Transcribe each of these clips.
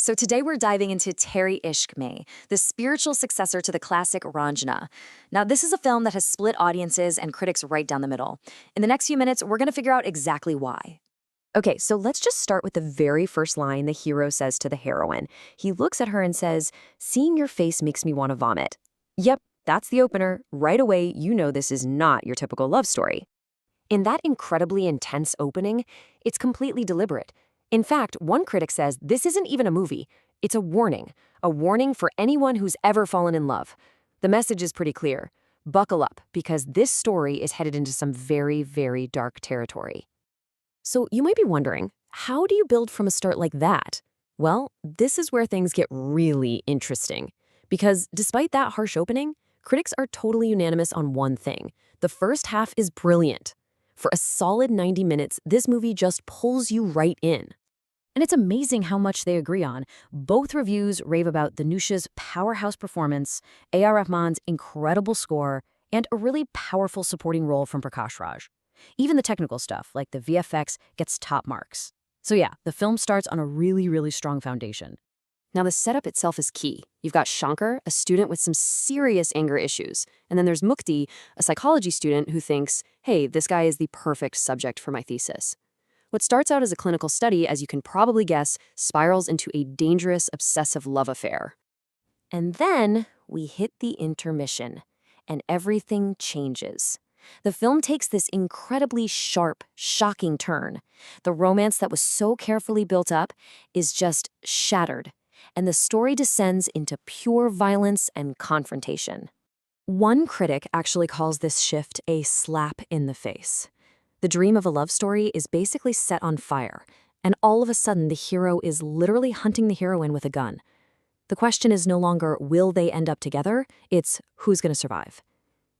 So today we're diving into Tere Ishk Mein, the spiritual successor to the classic Ranjana. Now, this is a film that has split audiences and critics right down the middle. In the next few minutes, we're going to figure out exactly why. Okay, so let's just start with the very first line the hero says to the heroine. He looks at her and says, "Seeing your face makes me want to vomit." Yep, that's the opener. Right away, you know this is not your typical love story. In that incredibly intense opening, it's completely deliberate. In fact, one critic says this isn't even a movie. It's a warning for anyone who's ever fallen in love. The message is pretty clear. Buckle up, because this story is headed into some very, very dark territory. So you might be wondering, how do you build from a start like that? Well, this is where things get really interesting. Because despite that harsh opening, critics are totally unanimous on one thing. The first half is brilliant. For a solid 90 minutes, this movie just pulls you right in. And it's amazing how much they agree on. Both reviews rave about Dhanusha's powerhouse performance, A.R. Rahman's incredible score, and a really powerful supporting role from Prakash Raj. Even the technical stuff, like the VFX, gets top marks. So yeah, the film starts on a really, really strong foundation. Now, the setup itself is key. You've got Shankar, a student with some serious anger issues. And then there's Mukti, a psychology student who thinks, hey, this guy is the perfect subject for my thesis. What starts out as a clinical study, as you can probably guess, spirals into a dangerous, obsessive love affair. And then we hit the intermission, and everything changes. The film takes this incredibly sharp, shocking turn. The romance that was so carefully built up is just shattered, and the story descends into pure violence and confrontation. One critic actually calls this shift a slap in the face. The dream of a love story is basically set on fire, and all of a sudden the hero is literally hunting the heroine with a gun. The question is no longer, will they end up together? It's, who's going to survive?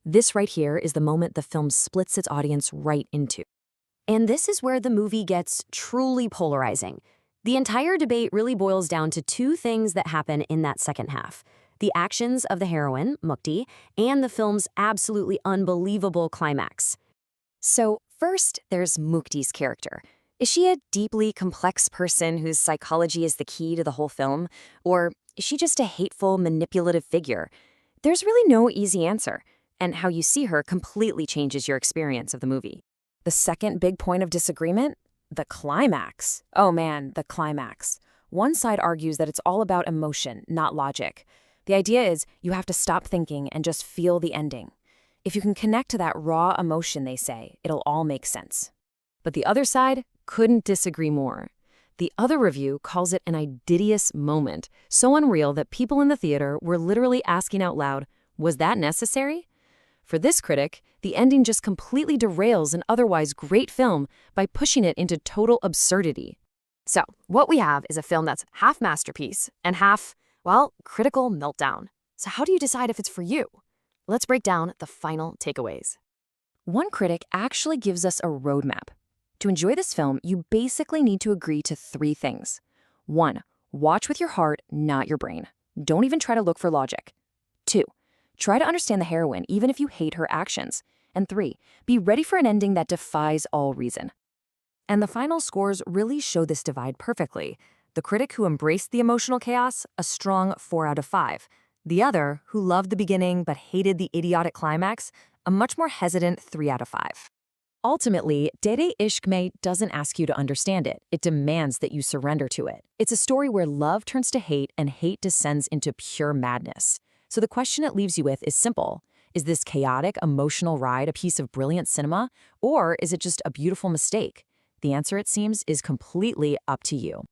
This right here is the moment the film splits its audience right into. And this is where the movie gets truly polarizing. The entire debate really boils down to two things that happen in that second half: the actions of the heroine, Mukti, and the film's absolutely unbelievable climax. So first, there's Mukti's character. Is she a deeply complex person whose psychology is the key to the whole film? Or is she just a hateful, manipulative figure? There's really no easy answer, and how you see her completely changes your experience of the movie. The second big point of disagreement? The climax. Oh man, the climax. One side argues that it's all about emotion, not logic. The idea is you have to stop thinking and just feel the ending. If you can connect to that raw emotion, they say, it'll all make sense. But the other side couldn't disagree more. The other review calls it an idiotious moment, so unreal that people in the theater were literally asking out loud, was that necessary? For this critic, the ending just completely derails an otherwise great film by pushing it into total absurdity. So, what we have is a film that's half masterpiece and half, well, critical meltdown. So how do you decide if it's for you? Let's break down the final takeaways. One critic actually gives us a roadmap. To enjoy this film, you basically need to agree to three things. 1. Watch with your heart, not your brain. Don't even try to look for logic. 2. Try to understand the heroine, even if you hate her actions. And 3. Be ready for an ending that defies all reason. And the final scores really show this divide perfectly. The critic who embraced the emotional chaos, a strong 4 out of 5. The other, who loved the beginning but hated the idiotic climax, a much more hesitant 3 out of 5. Ultimately, Tere Ishk Mein doesn't ask you to understand it. It demands that you surrender to it. It's a story where love turns to hate and hate descends into pure madness. So the question it leaves you with is simple. Is this chaotic, emotional ride a piece of brilliant cinema, or is it just a beautiful mistake? The answer, it seems, is completely up to you.